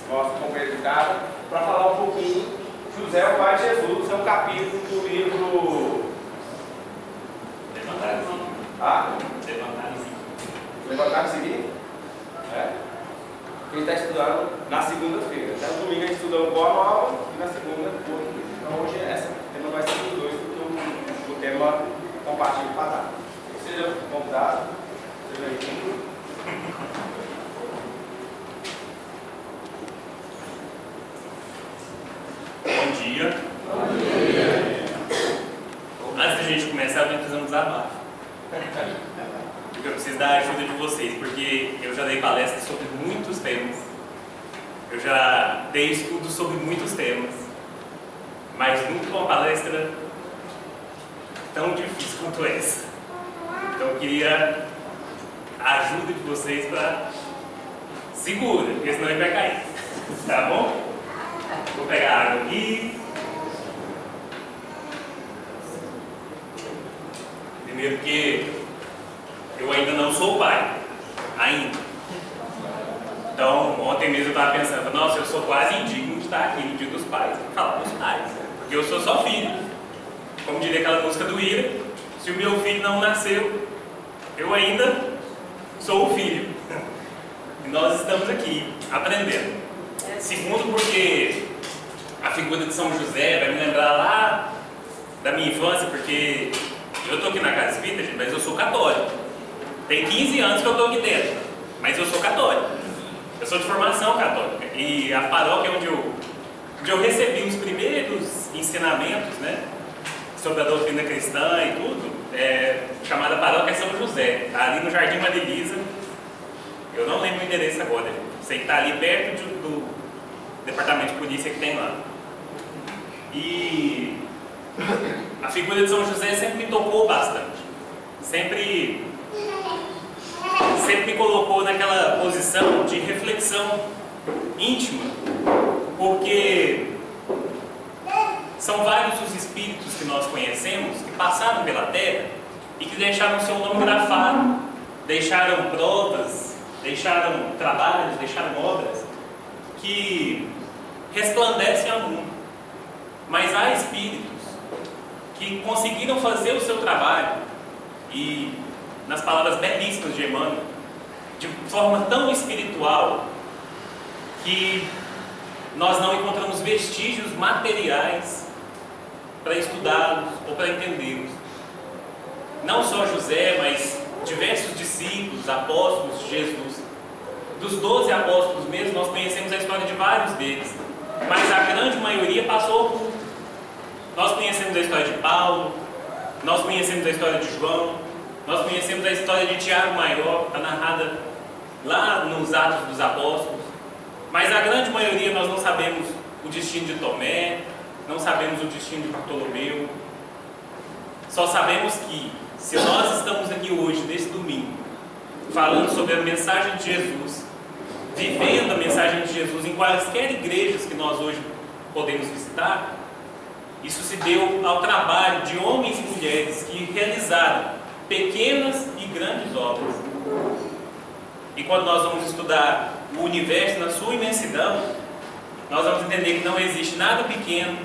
nosso companheiro de casa, para falar um pouquinho. José, o pai de Jesus, é um capítulo do livro. Levantar e seguir? É. Quem está estudando na segunda-feira. Até no domingo a gente estuda Boa Nova e na segunda, então hoje essa tema vai ser os dois, porque o tema compartilha para dar. Seja convidado, seja bem-vindo. Bom dia. Bom dia. Antes da gente começar, eu vou fazer um desabafo. Porque eu preciso da ajuda de vocês, porque eu já dei palestras sobre muitos temas. Eu já dei estudos sobre muitos temas. Mas nunca uma palestra tão difícil quanto essa. Então eu queria a ajuda de vocês para segura, porque senão ele vai cair. Tá bom? Vou pegar água aqui. Primeiro que eu ainda não sou pai. Ainda. Então, ontem mesmo eu estava pensando, nossa, eu sou quase indigno de estar aqui no Dia dos Pais. Para falar dos pais. Porque eu sou só filho. Como diria aquela música do Ira, se o meu filho não nasceu, eu ainda sou o filho. E nós estamos aqui, aprendendo. Segundo, porque a figura de São José vai me lembrar lá da minha infância, porque eu estou aqui na Casa Espírita, gente, mas eu sou católico. Tem 15 anos que eu estou aqui dentro, mas eu sou católico. Eu sou de formação católica. E a paróquia onde eu recebi os primeiros ensinamentos, né, sobre a doutrina cristã e tudo, chamada Paróquia São José, tá ali no Jardim Marilisa. Eu não lembro o endereço agora, sei que está ali perto do departamento de polícia que tem lá. E a figura de São José sempre me tocou bastante. Sempre me colocou naquela posição de reflexão íntima, porque são vários os espíritos que nós conhecemos que passaram pela Terra e que deixaram seu nome grafado, deixaram provas, deixaram trabalhos, deixaram obras que resplandecem ao mundo. Mas há espíritos que conseguiram fazer o seu trabalho e, nas palavras belíssimas de Emmanuel, de forma tão espiritual que nós não encontramos vestígios materiais para estudá-los ou para entendê-los. Não só José, mas diversos discípulos, apóstolos de Jesus. Dos 12 apóstolos mesmo, nós conhecemos a história de vários deles, mas a grande maioria passou oculto. Nós conhecemos a história de Paulo, nós conhecemos a história de João, nós conhecemos a história de Tiago Maior, que está narrada lá nos Atos dos Apóstolos, mas a grande maioria nós não sabemos o destino de Tomé, não sabemos o destino de Bartolomeu. Só sabemos que, se nós estamos aqui hoje, nesse domingo, falando sobre a mensagem de Jesus, vivendo a mensagem de Jesus em quaisquer igrejas que nós hoje podemos visitar, isso se deu ao trabalho de homens e mulheres que realizaram pequenas e grandes obras. E quando nós vamos estudar o universo na sua imensidão, nós vamos entender que não existe nada pequeno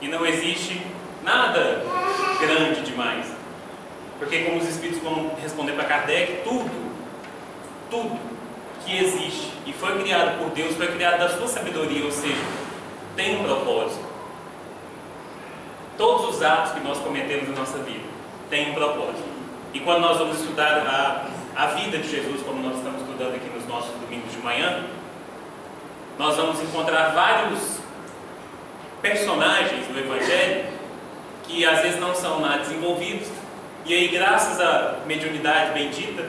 e não existe nada grande demais. Porque, como os Espíritos vão responder para Kardec, tudo que existe e foi criado por Deus, foi criado da sua sabedoria, ou seja, tem um propósito. Todos os atos que nós cometemos na nossa vida têm um propósito. E quando nós vamos estudar a vida de Jesus, como nós estamos estudando aqui nos nossos domingos de manhã, nós vamos encontrar vários personagens do Evangelho que às vezes não são nada desenvolvidos, e aí, graças à mediunidade bendita,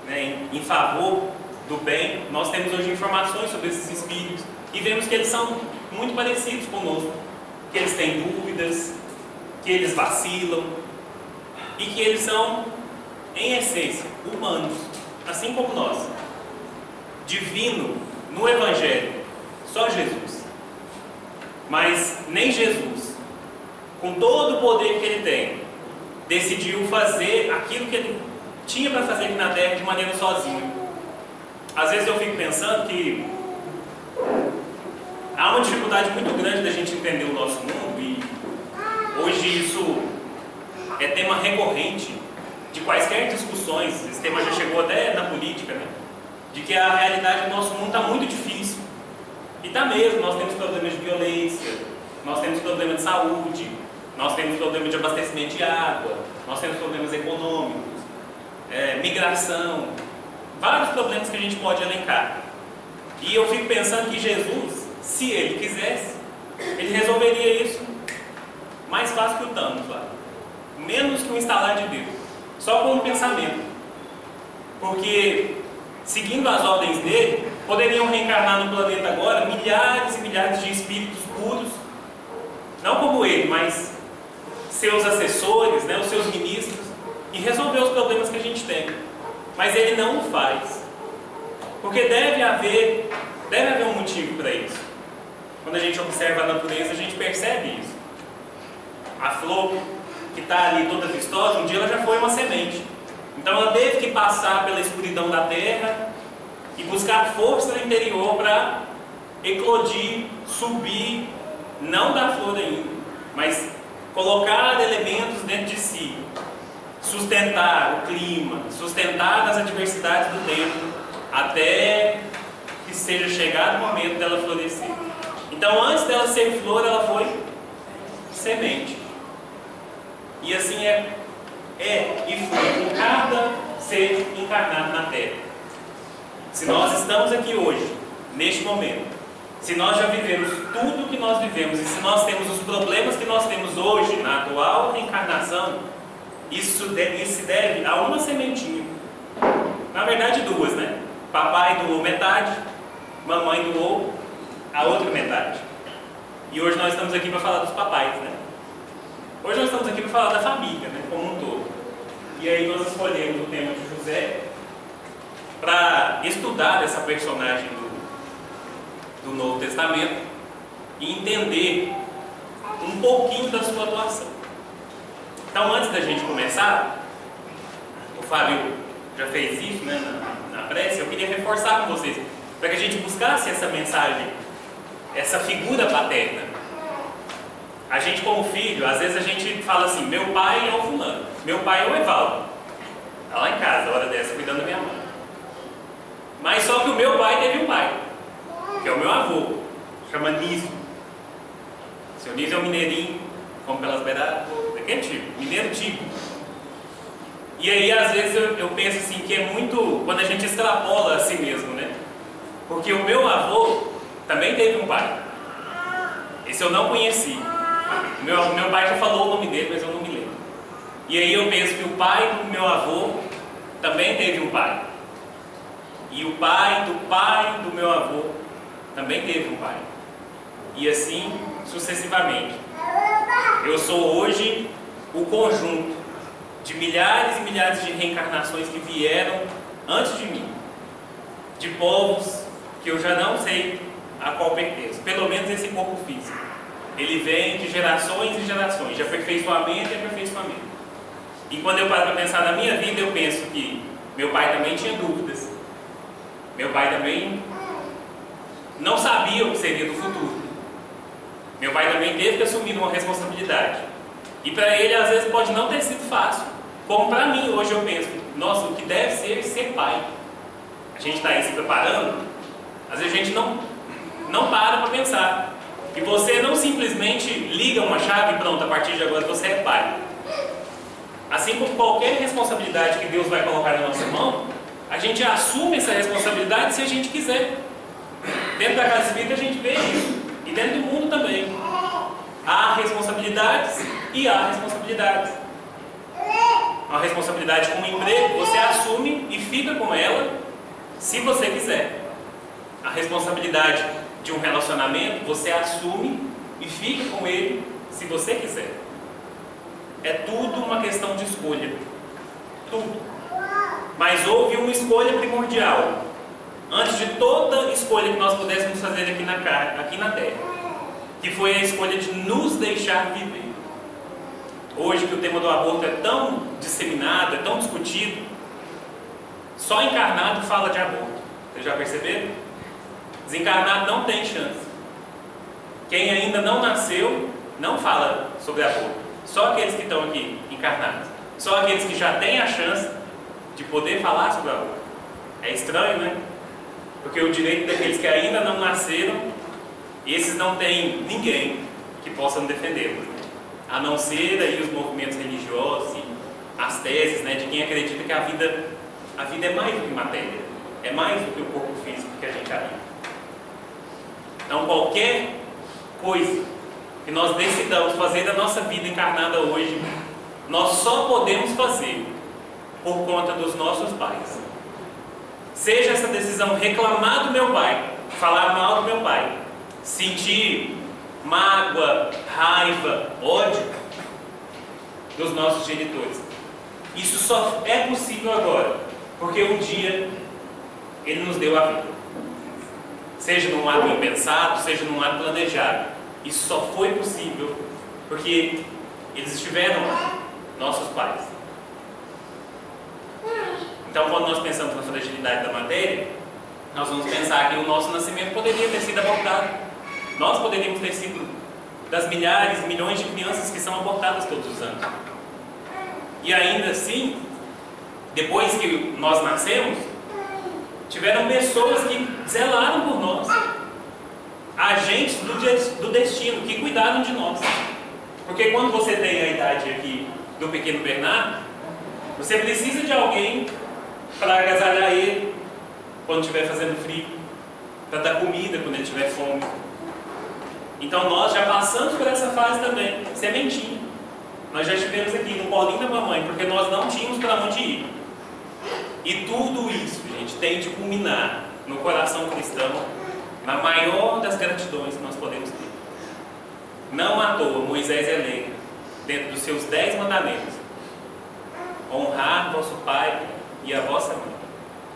né, em favor do bem, nós temos hoje informações sobre esses espíritos e vemos que eles são muito parecidos conosco, que eles têm dúvidas, que eles vacilam e que eles são, em essência, humanos, assim como nós. Divino no Evangelho, só Jesus. Mas nem Jesus, com todo o poder que ele tem, decidiu fazer aquilo que ele tinha para fazer aqui na Terra de maneira sozinho. Às vezes eu fico pensando que uma dificuldade muito grande da gente entender o nosso mundo, e hoje isso é tema recorrente de quaisquer discussões. Esse tema já chegou até na política, né? De que a realidade do nosso mundo está muito difícil. E está mesmo, nós temos problemas de violência, nós temos problemas de saúde, nós temos problemas de abastecimento de água, nós temos problemas econômicos, migração, vários problemas que a gente pode elencar. E eu fico pensando que Jesus, se ele quisesse, ele resolveria isso mais fácil que o Thanos lá. Menos que um instalar de dedo. Só com um pensamento. Porque, seguindo as ordens dele, poderiam reencarnar no planeta agora milhares e milhares de espíritos puros, não como ele, mas seus assessores, né, os seus ministros, e resolver os problemas que a gente tem. Mas ele não o faz. Porque deve haver um motivo para isso. Quando a gente observa a natureza, a gente percebe isso. A flor que está ali toda vistosa, um dia ela já foi uma semente. Então ela teve que passar pela escuridão da terra e buscar força no interior para eclodir, subir, não da flor ainda, mas colocar elementos dentro de si, sustentar o clima, sustentar as adversidades do tempo, até que seja chegado o momento dela florescer. Então, antes dela ser flor, ela foi semente. E assim e foi com cada ser encarnado na Terra. Se nós estamos aqui hoje, neste momento, se nós já vivemos tudo o que nós vivemos, e se nós temos os problemas que nós temos hoje, na atual reencarnação, isso se deve a uma sementinha. Na verdade, duas, né? Papai doou metade, mamãe doou a outra metade. E hoje nós estamos aqui para falar dos papais, né? Hoje nós estamos aqui para falar da família, né? Como um todo. E aí nós escolhemos o tema de José para estudar essa personagem do Novo Testamento e entender um pouquinho da sua atuação. Então, antes da gente começar, o Fábio já fez isso, né, na prece. Eu queria reforçar com vocês, para que a gente buscasse essa mensagem, essa figura paterna. A gente, como filho, às vezes a gente fala assim: meu pai é o fulano, meu pai é o Evaldo, está lá em casa, a hora dessa, cuidando da minha mãe. Mas só que o meu pai teve um pai, que é o meu avô, chama Nísio. Seu Nísio é um mineirinho, como pelas beiradas, daquele tipo, mineiro tipo. E aí, às vezes, eu penso assim, que é muito, quando a gente extrapola a si mesmo, né? Porque o meu avô também teve um pai. Esse eu não conheci. Meu pai já falou o nome dele, mas eu não me lembro. E aí eu penso que o pai do meu avô também teve um pai. E o pai do meu avô também teve um pai. E assim sucessivamente. Eu sou hoje o conjunto de milhares e milhares de reencarnações que vieram antes de mim, de povos que eu já não sei a qual pertenço, pelo menos esse corpo físico. Ele vem de gerações e gerações, de aperfeiçoamento e aperfeiçoamento. E quando eu paro para pensar na minha vida, eu penso que meu pai também tinha dúvidas. Meu pai também não sabia o que seria do futuro. Meu pai também teve que assumir uma responsabilidade. E para ele, às vezes, pode não ter sido fácil. Como para mim, hoje eu penso, nossa, o que deve ser pai. A gente está aí se preparando, às vezes a gente não para pensar. E você não simplesmente liga uma chave e pronto, a partir de agora você é pai. Assim como qualquer responsabilidade que Deus vai colocar na nossa mão, a gente assume essa responsabilidade se a gente quiser. Dentro da casa espírita a gente vê isso. E dentro do mundo também. Há responsabilidades e há responsabilidades. Uma responsabilidade com o emprego, você assume e fica com ela se você quiser. A responsabilidade de um relacionamento, você assume e fica com ele se você quiser. É tudo uma questão de escolha. Tudo. Mas houve uma escolha primordial antes de toda escolha que nós pudéssemos fazer aqui na Terra, que foi a escolha de nos deixar viver. Hoje que o tema do aborto é tão disseminado, é tão discutido, só encarnado fala de aborto. Vocês já perceberam? Desencarnado não tem chance. Quem ainda não nasceu não fala sobre aborto. Só aqueles que estão aqui encarnados. Só aqueles que já têm a chance de poder falar sobre aborto. É estranho, né? Porque o direito daqueles que ainda não nasceram, esses não têm ninguém que possa defendê-los, né? A não ser aí os movimentos religiosos e as teses, né, de quem acredita que a vida é mais do que matéria, é mais do que o corpo físico que a gente habita. Então qualquer coisa que nós decidamos fazer da nossa vida encarnada hoje, nós só podemos fazer por conta dos nossos pais. Seja essa decisão reclamar do meu pai, falar mal do meu pai, sentir mágoa, raiva, ódio dos nossos genitores. Isso só é possível agora, porque um dia Ele nos deu a vida. Seja num ato impensado, seja num ato planejado. Isso só foi possível porque eles estiveram lá, nossos pais. Então, quando nós pensamos na fragilidade da matéria, nós vamos pensar que o nosso nascimento poderia ter sido abortado. Nós poderíamos ter sido das milhares, milhões de crianças que são abortadas todos os anos. E ainda assim, depois que nós nascemos, tiveram pessoas que zelaram por nós, agentes do destino, que cuidaram de nós. Porque quando você tem a idade aqui do pequeno Bernardo, você precisa de alguém para agasalhar ele quando estiver fazendo frio, para dar comida quando ele tiver fome. Então nós já passamos por essa fase também, sementinha. Nós já estivemos aqui no colinho da mamãe, porque nós não tínhamos para onde ir. E tudo isso, gente, tem de culminar no coração cristão, na maior das gratidões que nós podemos ter. Não à toa, Moisés elenca, dentro dos seus 10 mandamentos, honrar vosso pai e a vossa mãe.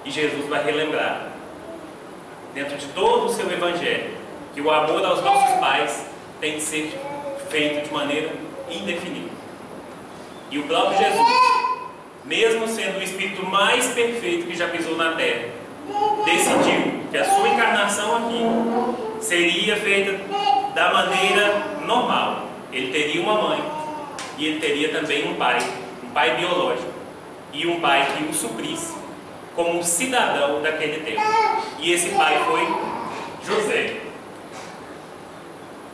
E Jesus vai relembrar, dentro de todo o seu evangelho, que o amor aos nossos pais tem que ser feito de maneira indefinível. E o próprio Jesus, mesmo sendo o Espírito mais perfeito que já pisou na terra, decidiu que a sua encarnação aqui seria feita da maneira normal. Ele teria uma mãe e ele teria também um pai biológico, e um pai que o suprisse como um cidadão daquele tempo. E esse pai foi José.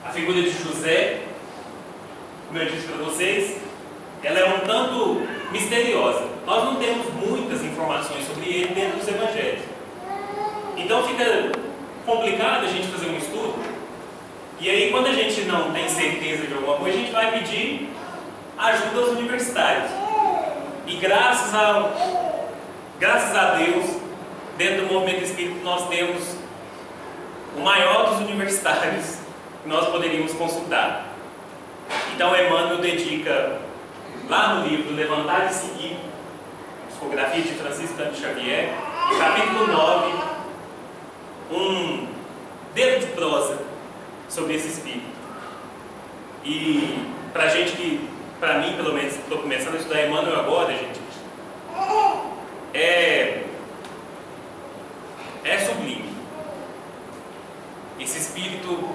A figura de José, como eu disse para vocês, ela é um tanto misteriosa. Nós não temos muitas informações sobre ele dentro dos evangelhos. Então fica complicado a gente fazer um estudo. E aí, quando a gente não tem certeza de alguma coisa, a gente vai pedir ajuda aos universitários. E graças a Deus, dentro do movimento espírita, nós temos o maior dos universitários que nós poderíamos consultar. Então, Emmanuel dedica, lá no livro Levantar e Seguir, psicografia de Francisco Cândido Xavier, no capítulo 9, um dedo de prosa sobre esse espírito. E para gente que, para mim pelo menos, estou começando a estudar Emmanuel agora, gente, é sublime. Esse espírito,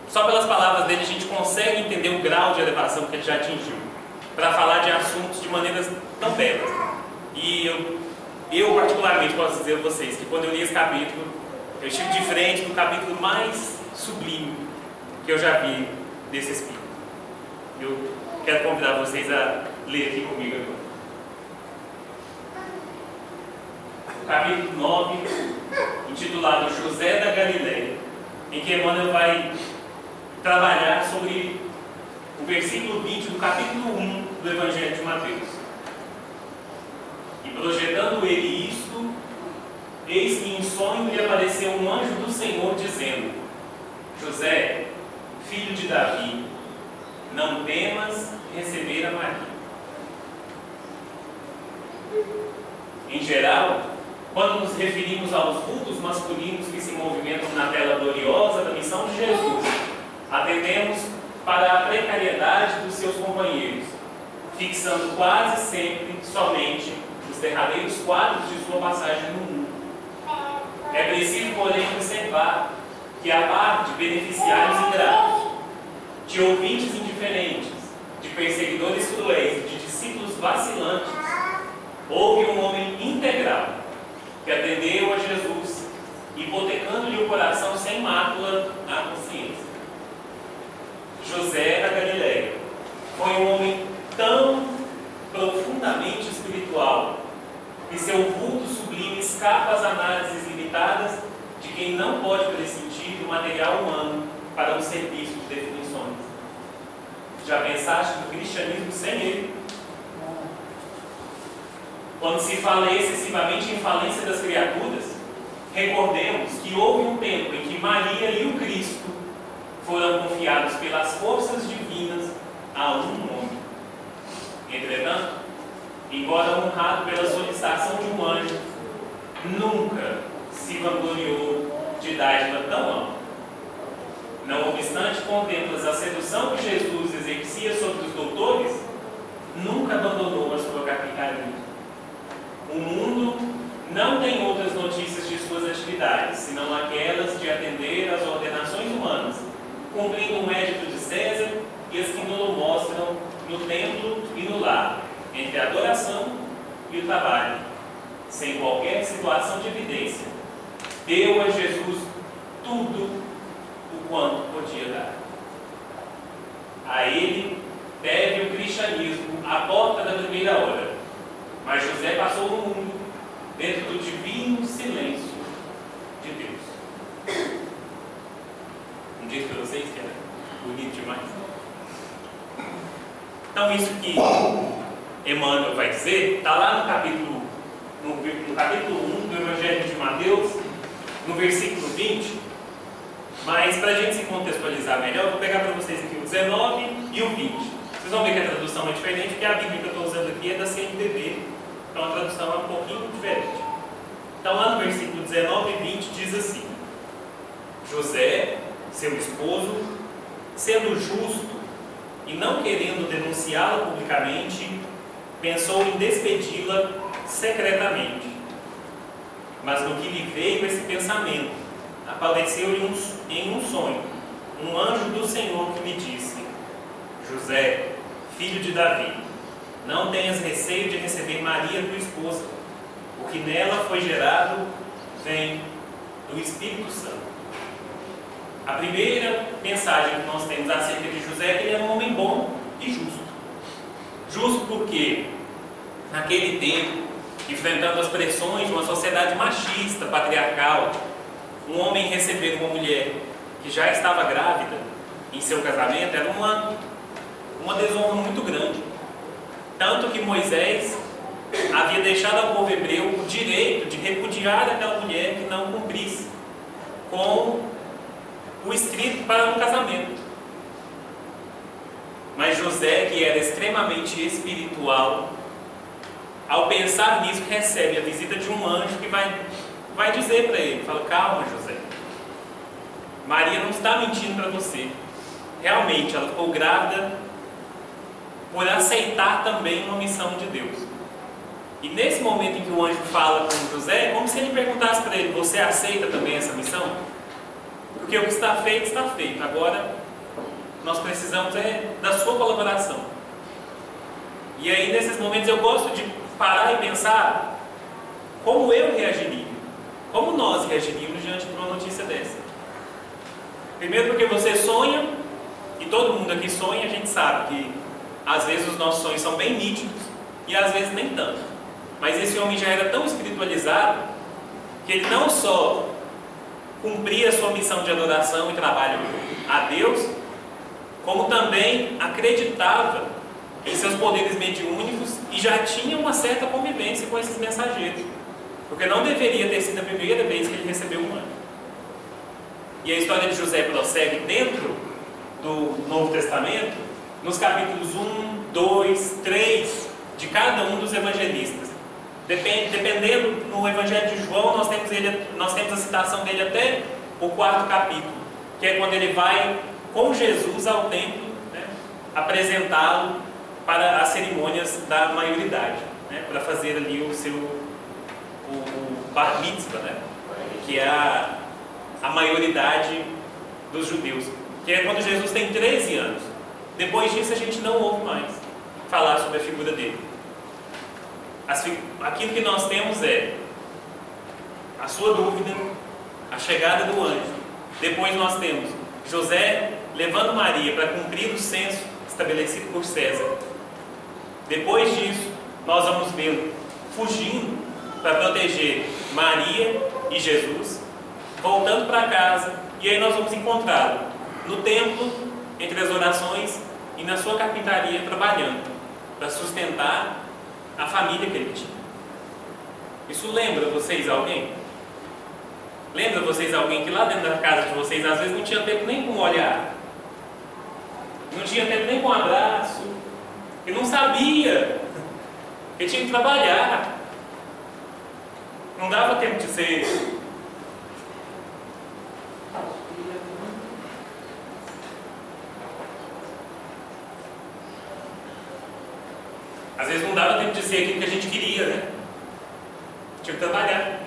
só pelas palavras dele a gente consegue entender o grau de elevação que ele já atingiu, para falar de assuntos de maneiras tão belas. E eu particularmente posso dizer a vocês que quando eu li esse capítulo, eu estive de frente do capítulo mais sublime que eu já vi desse espírito. Eu quero convidar vocês a ler aqui comigo agora. O capítulo 9, intitulado José da Galileia, em que Emmanuel vai trabalhar sobre o versículo 20 do capítulo 1 do Evangelho de Mateus. E projetando ele isto, eis que em sonho lhe apareceu um anjo do Senhor, dizendo: José, filho de Davi, não temas receber a Maria. Em geral, quando nos referimos aos vultos masculinos que se movimentam na tela gloriosa da missão de Jesus, atendemos para a precariedade dos seus companheiros, fixando quase sempre somente os derradeiros quadros de sua passagem no mundo. É preciso, porém, observar que, a par de beneficiários ingratos, de ouvintes indiferentes, de perseguidores cruéis e de discípulos vacilantes, houve um homem integral que atendeu a Jesus, hipotecando-lhe o coração sem mácula à consciência. José da Galileia foi um homem tão profundamente espiritual que seu vulto sublime escapa às análises limitadas de quem não pode prescindir do material humano para um serviço de definições. Já pensaste no cristianismo sem ele? Quando se fala excessivamente em falência das criaturas, recordemos que houve um tempo em que Maria e o Cristo foram confiados pelas forças divinas a um homem. Entretanto, embora honrado pela solicitação de um anjo, nunca se vangloriou de dádiva tão ampla. Não obstante, contemplas a sedução que Jesus exercia sobre os doutores, nunca abandonou a sua capitalidade. O mundo não tem outras notícias de suas atividades, senão aquelas de atender às ordenações humanas, cumprindo um édito de César e as que nos mostram no templo e no lar, entre a adoração e o trabalho, sem qualquer situação de evidência. Deu a Jesus tudo o quanto podia dar. A ele deve o cristianismo à porta da primeira hora, mas José passou no mundo dentro do divino silêncio de Deus. Não disse para vocês que era bonito demais? Então isso que Emmanuel vai dizer está lá no capítulo 1 do Evangelho de Mateus, no versículo 20. Mas para a gente se contextualizar melhor, eu vou pegar para vocês aqui o 19 e o 20. Vocês vão ver que a tradução é diferente, porque a Bíblia que eu estou usando aqui é da CNBB, então a tradução é um pouquinho diferente. Então lá no versículo 19 e 20 diz assim: José, seu esposo, sendo justo e não querendo denunciá-la publicamente, pensou em despedi-la secretamente. Mas no que lhe veio esse pensamento, apareceu-lhe em um sonho um anjo do Senhor que lhe disse: José, filho de Davi, não tenhas receio de receber Maria, tua esposa, porque nela foi gerado vem do Espírito Santo. A primeira mensagem que nós temos acerca de José é que ele era um homem bom e justo. Justo porque, naquele tempo, enfrentando as pressões de uma sociedade machista, patriarcal, um homem receber uma mulher que já estava grávida em seu casamento era uma desonra muito grande. Tanto que Moisés havia deixado ao povo hebreu o direito de repudiar aquela mulher que não cumprisse com o escrito para um casamento. Mas José, que era extremamente espiritual, ao pensar nisso, recebe a visita de um anjo que vai dizer para ele, fala: calma, José, Maria não está mentindo para você. Realmente ela ficou grávida por aceitar também uma missão de Deus. E nesse momento em que o anjo fala com José, é como se ele perguntasse para ele: você aceita também essa missão? Porque o que está feito, agora nós precisamos da sua colaboração. E aí nesses momentos eu gosto de parar e pensar como eu reagiria, como nós reagiríamos diante de uma notícia dessa. Primeiro porque você sonha, e todo mundo aqui sonha, a gente sabe que às vezes os nossos sonhos são bem nítidos e às vezes nem tanto. Mas esse homem já era tão espiritualizado que ele não só cumpria a sua missão de adoração e trabalho a Deus, como também acreditava em seus poderes mediúnicos e já tinha uma certa convivência com esses mensageiros, porque não deveria ter sido a primeira vez que ele recebeu um anjo. E a história de José prossegue dentro do Novo Testamento, nos capítulos 1, 2, 3 de cada um dos evangelistas. Dependendo, no Evangelho de João nós temos a citação dele até o 4º capítulo, que é quando ele vai com Jesus ao templo, né, apresentá-lo para as cerimônias da maioridade, né, para fazer ali o bar mitzvah, né, que é a maioridade dos judeus, que é quando Jesus tem 13 anos. Depois disso a gente não ouve mais falar sobre a figura dele. Aquilo que nós temos é a sua dúvida, a chegada do anjo. Depois nós temos José levando Maria para cumprir o censo estabelecido por César. Depois disso, nós vamos vê-lo fugindo para proteger Maria e Jesus, voltando para casa, e aí nós vamos encontrá-lo no templo, entre as orações, e na sua carpintaria trabalhando para sustentar a família que ele tinha. Isso lembra vocês alguém? Lembra vocês alguém que lá dentro da casa de vocês às vezes não tinha tempo nem com um olhar, não tinha tempo nem com um abraço, e não sabia que tinha que trabalhar, não dava tempo de ser. Às vezes não dava tempo de ser aquilo que a gente queria, né? Tinha que trabalhar.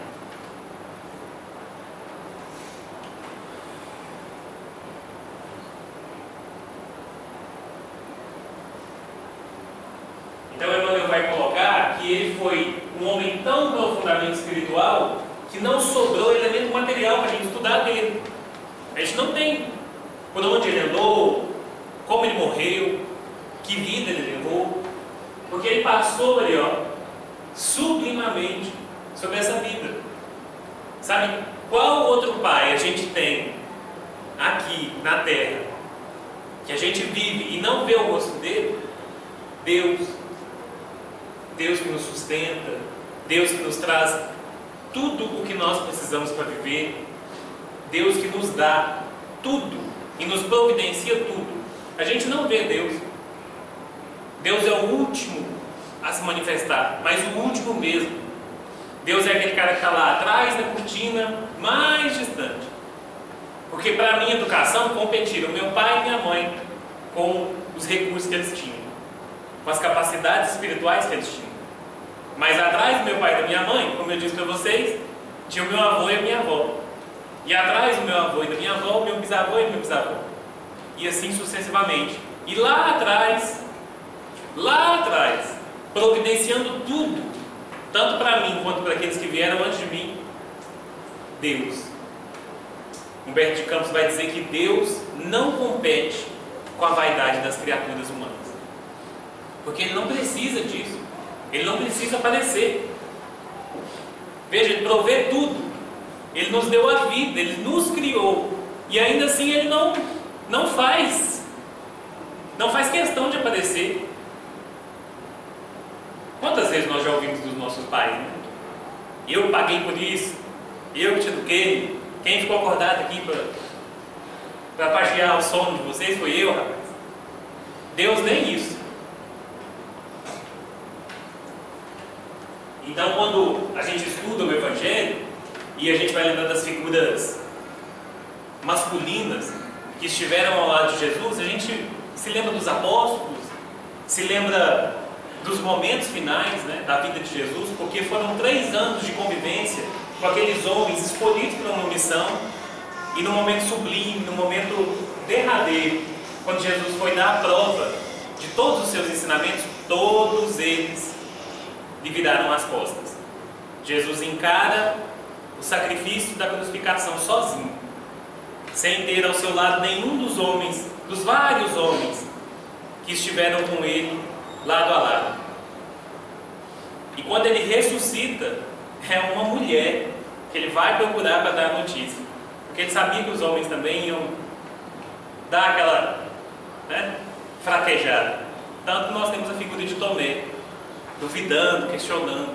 Então Emmanuel vai colocar que ele foi um homem tão profundamente espiritual que não sobrou elemento material para a gente estudar dele. A gente não tem por onde ele andou, como ele morreu, que vida ele levou, porque ele passou ali, sublimamente sobre essa vida. Sabe, qual outro pai a gente tem aqui na terra que a gente vive e não vê o rosto dele? Deus. Deus que nos sustenta, Deus que nos traz tudo o que nós precisamos para viver, Deus que nos dá tudo e nos providencia tudo. A gente não vê Deus. Deus é o último a se manifestar, mas o último mesmo. Deus é aquele cara que está lá atrás da cortina, mais distante. Porque para a minha educação competiram meu pai e minha mãe com os recursos que eles tinham, com as capacidades espirituais que eles tinham. Mas atrás do meu pai e da minha mãe, como eu disse para vocês, tinha o meu avô e a minha avó. E atrás do meu avô e da minha avó, o meu bisavô e o meu bisavô. E assim sucessivamente. E lá atrás, providenciando tudo, tanto para mim quanto para aqueles que vieram antes de mim, Deus. Humberto de Campos vai dizer que Deus não compete com a vaidade das criaturas humanas. Porque Ele não precisa disso. Ele não precisa aparecer. Veja, Ele provê tudo. Ele nos deu a vida, Ele nos criou. E ainda assim Ele não faz questão de aparecer. Quantas vezes nós já ouvimos dos nossos pais, né? Eu paguei por isso, eu que te eduquei, quem ficou acordado aqui para pagiar o sono de vocês foi eu, rapaz. Deus nem isso. Então, quando a gente estuda o Evangelho e a gente vai lembrando das figuras masculinas que estiveram ao lado de Jesus, a gente se lembra dos apóstolos, se lembra dos momentos finais, né, da vida de Jesus, porque foram 3 anos de convivência com aqueles homens escolhidos para uma missão, e no momento sublime, no momento derradeiro, quando Jesus foi dar a prova de todos os seus ensinamentos, todos eles lhe viraram as costas. Jesus encara o sacrifício da crucificação sozinho, sem ter ao seu lado nenhum dos homens, dos vários homens que estiveram com ele lado a lado. E quando ele ressuscita, é uma mulher que ele vai procurar para dar a notícia, porque ele sabia que os homens também iam dar aquela, fraquejada. Tanto que nós temos a figura de Tomé, duvidando, questionando,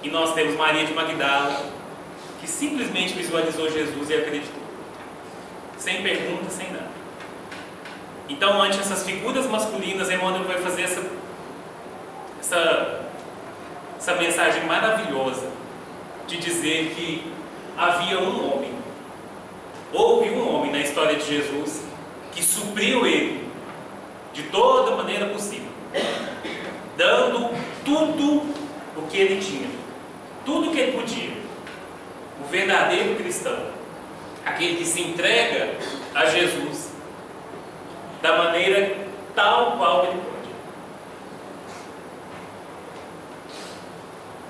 e nós temos Maria de Magdala, que simplesmente visualizou Jesus e acreditou, sem pergunta, sem nada. Então, ante essas figuras masculinas, Emmanuel vai fazer essa mensagem maravilhosa de dizer que havia um homem, houve um homem na história de Jesus que supriu ele de toda maneira possível, dando tudo o que ele tinha, tudo o que ele podia. O verdadeiro cristão, aquele que se entrega a Jesus da maneira tal qual ele pode.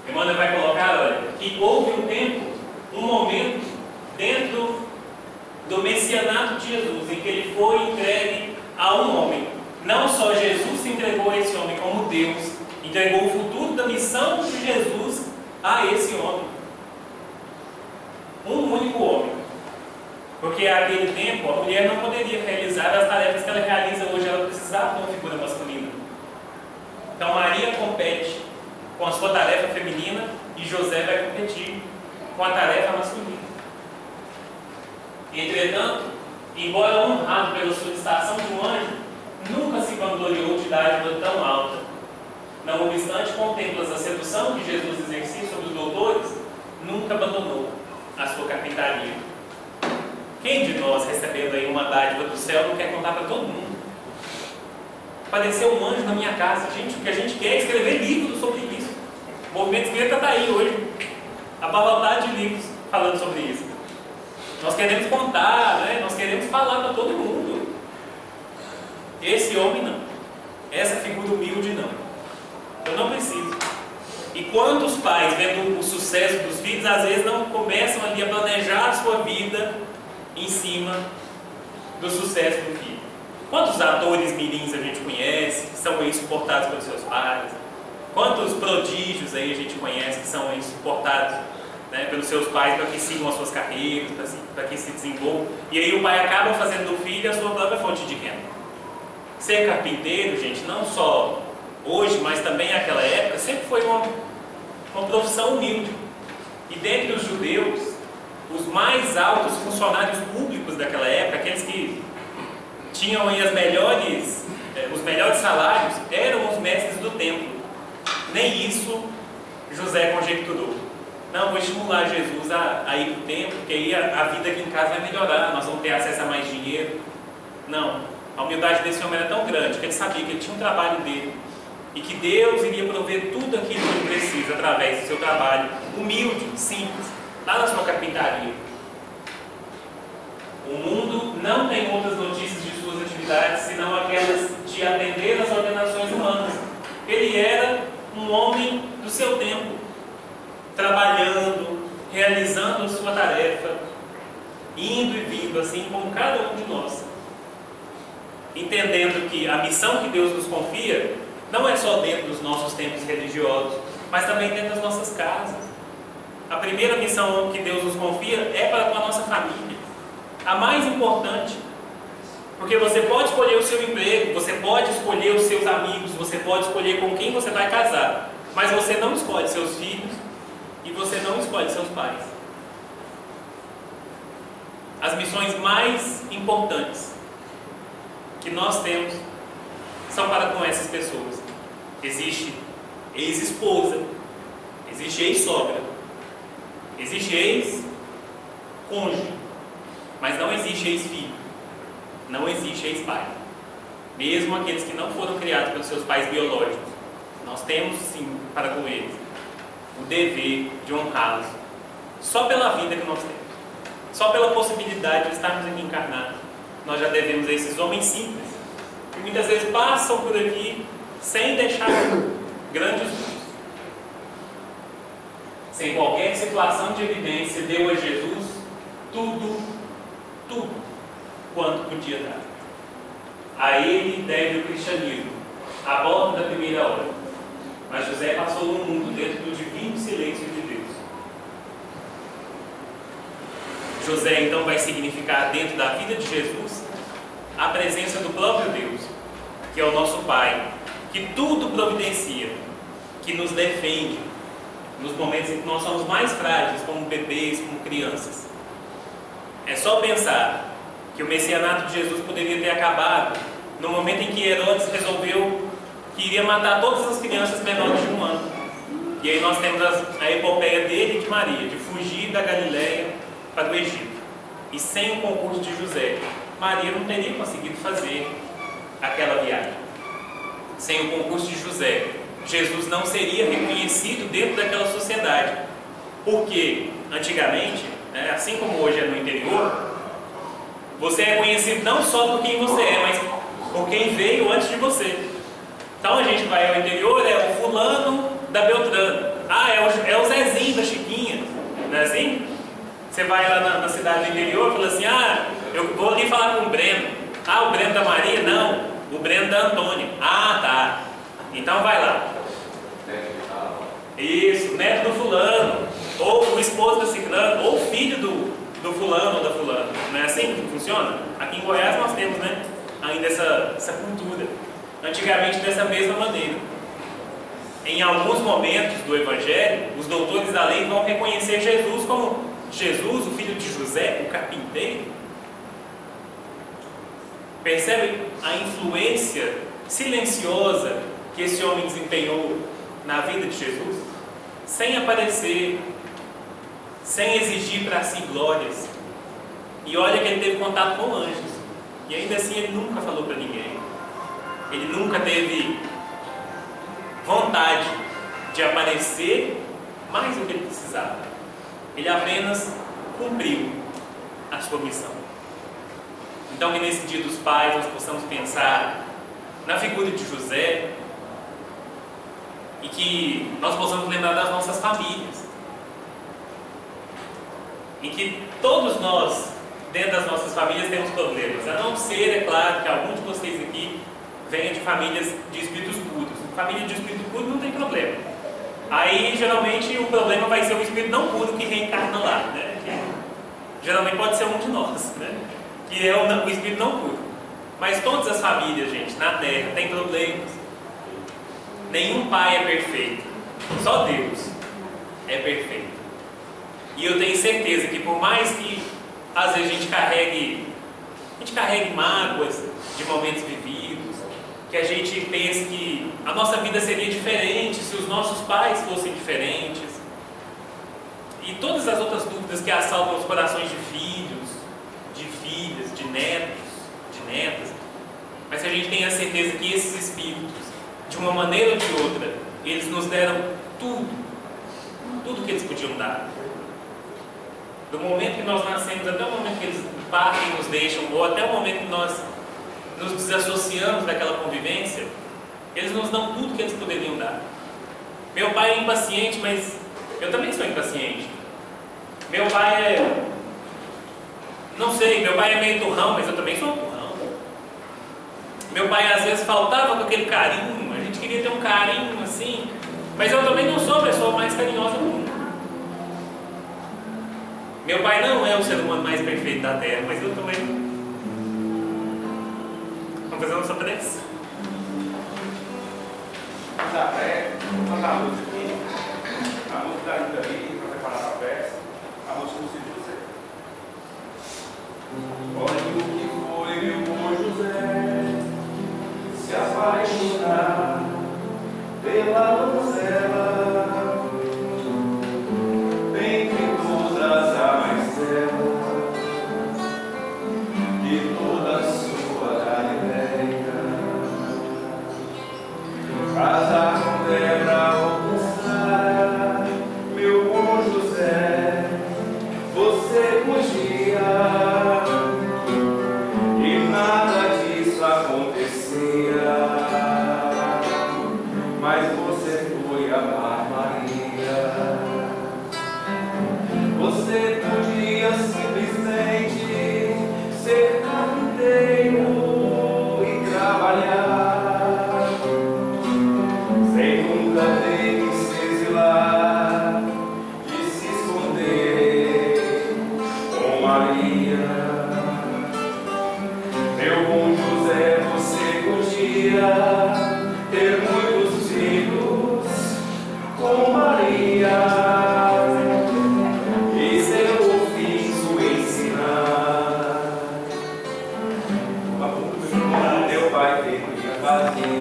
Emmanuel vai colocar, olha, que houve um tempo, um momento dentro do messianato de Jesus, em que ele foi entregue a um homem. Não só Jesus se entregou a esse homem, como Deus entregou o futuro da missão de Jesus a esse homem. Um único homem. Porque naquele tempo a mulher não poderia realizar as tarefas que ela realiza hoje, ela precisava de uma figura masculina. Então Maria compete com a sua tarefa feminina e José vai competir com a tarefa masculina. Entretanto, embora honrado pela solicitação de um anjo, nunca se vangloriou de dádiva tão alta. Não obstante, contemplas a sedução que Jesus exercia sobre os doutores, nunca abandonou a sua carpintaria. Quem de nós, recebendo aí uma dádiva do céu, não quer contar para todo mundo? Apareceu um anjo na minha casa. Gente, o que a gente quer é escrever livros sobre isso. O movimento espírita está aí hoje, abarrotado de livros falando sobre isso. Nós queremos contar, né? Nós queremos falar para todo mundo. Esse homem não. Essa figura humilde não. Eu não preciso. E quantos pais, vendo o sucesso dos filhos, às vezes não começam ali a planejar a sua vida em cima do sucesso do filho? Quantos atores mirins a gente conhece, que são aí suportados pelos seus pais? Quantos prodígios aí a gente conhece que são aí suportados, né, pelos seus pais para que sigam as suas carreiras, para que se desenvolvam? E aí o pai acaba fazendo do filho a sua própria fonte de renda. Ser carpinteiro, gente, não só hoje, mas também naquela época, sempre foi uma profissão humilde. E dentre os judeus, os mais altos funcionários públicos daquela época, aqueles que tinham aí os melhores salários, eram os mestres do templo. Nem isso José conjecturou. Não, vou estimular Jesus a ir para o templo, porque aí a vida aqui em casa vai melhorar, nós vamos ter acesso a mais dinheiro. Não, a humildade desse homem era tão grande que ele sabia que ele tinha um trabalho dele e que Deus iria prover tudo aquilo que ele precisa através do seu trabalho humilde, simples, lá na sua carpintaria. O mundo não tem outras notícias de suas atividades senão aquelas de atender às ordenações humanas. Ele era um homem do seu tempo, trabalhando, realizando a sua tarefa, indo e vindo, assim como cada um de nós, entendendo que a missão que Deus nos confia não é só dentro dos nossos templos religiosos, mas também dentro das nossas casas. A primeira missão que Deus nos confia é para com a nossa família, a mais importante, porque você pode escolher o seu emprego, você pode escolher os seus amigos, você pode escolher com quem você vai casar, mas você não escolhe seus filhos e você não escolhe seus pais. As missões mais importantes que nós temos são para com essas pessoas. Existe ex-esposa, existe ex-sogra, existe ex-cônjuge, mas não existe ex-filho, não existe ex-pai. Mesmo aqueles que não foram criados pelos seus pais biológicos, nós temos sim para com eles o dever de honrá-los, só pela vida que nós temos, só pela possibilidade de estarmos aqui encarnados. Nós já devemos a esses homens simples, que muitas vezes passam por aqui sem deixar grandes luzes, sem qualquer situação de evidência, deu a Jesus tudo quanto podia dar. A ele deve o cristianismo, a borda da primeira hora. Mas José passou um mundo dentro do divino silêncio de Deus. José então vai significar dentro da vida de Jesus a presença do próprio Deus, que é o nosso Pai, que tudo providencia, que nos defende nos momentos em que nós somos mais frágeis, como bebês, como crianças. É só pensar que o messianato de Jesus poderia ter acabado no momento em que Herodes resolveu que iria matar todas as crianças menores de 1 ano. E aí nós temos a epopeia dele e de Maria, de fugir da Galileia para o Egito. E sem o concurso de José, Maria não teria conseguido fazer aquela viagem. Sem o concurso de José, Jesus não seria reconhecido dentro daquela sociedade. Porque, antigamente, assim como hoje é no interior, Você é conhecido não só por quem você é, mas por quem veio antes de você. Então a gente vai ao interior, é o fulano da Beltrano. Ah, é o Zezinho da Chiquinha. Não é assim? Você vai lá na cidade do interior e fala assim, ah, eu vou ali falar com o Breno. Ah, o Breno da Maria? Não, o Breno da Antônia. Ah, tá. Então vai lá. Isso, neto do fulano, ou o esposo da ciclano, ou o filho do fulano ou da fulana. Não é assim que funciona? Aqui em Goiás nós temos, né, ainda essa cultura. Antigamente dessa mesma maneira. Em alguns momentos do Evangelho, os doutores da lei vão reconhecer Jesus como Jesus, o filho de José, o carpinteiro. Percebe a influência silenciosa que esse homem desempenhou na vida de Jesus? Sem aparecer, sem exigir para si glórias. E olha que ele teve contato com anjos. E ainda assim ele nunca falou para ninguém. Ele nunca teve vontade de aparecer mais do que ele precisava. Ele apenas cumpriu a sua missão. Então que nesse dia dos pais nós possamos pensar na figura de José e que nós possamos lembrar das nossas famílias. E que todos nós, dentro das nossas famílias, temos problemas. A não ser, é claro, que alguns de vocês aqui venha de famílias de espíritos puros. Família de espírito puro não tem problema. Aí, geralmente, o problema vai ser o espírito não puro que reencarna lá, né? Que, geralmente pode ser um de nós, né? Que é o espírito não puro. Mas todas as famílias, gente, na Terra, têm problemas. Nenhum pai é perfeito. Só Deus é perfeito. E eu tenho certeza que por mais que, às vezes, a gente carregue mágoas de momentos vividos, que a gente pense que a nossa vida seria diferente se os nossos pais fossem diferentes, e todas as outras dúvidas que assaltam os corações de filhos, de filhas, de netos, de netas, mas que a gente tenha a certeza que esses espíritos, de uma maneira ou de outra, eles nos deram tudo que eles podiam dar. Do momento que nós nascemos até o momento que eles partem e nos deixam, ou até o momento que nós nos desassociamos daquela convivência, eles nos dão tudo que eles poderiam dar. Meu pai é impaciente, mas eu também sou impaciente. Meu pai é... não sei, meu pai é meio turrão, mas eu também sou turrão. Meu pai às vezes faltava com aquele carinho, a gente queria ter um carinho assim, mas eu também não sou a pessoa mais carinhosa do mundo. Meu pai não é o ser humano mais perfeito da Terra, mas eu também. Vamos fazer nossa prece? Vamos cantar a música aqui. A música da Ida aí, para preparar a peça. A música do Cid José. Olha o que foi meu bom José, se apaixonar pela donzela, dentre todas a mais bela de toda a sua Galileia. Casar com Débora ou com Sara, meu bom José, você podia, e nada disso acontecia, mas você foi amar Maria. Você podia simplesmente ser carpinteiro e trabalhar, sem nunca ter que se exilar e se esconder com Maria. Meu bom José, você podia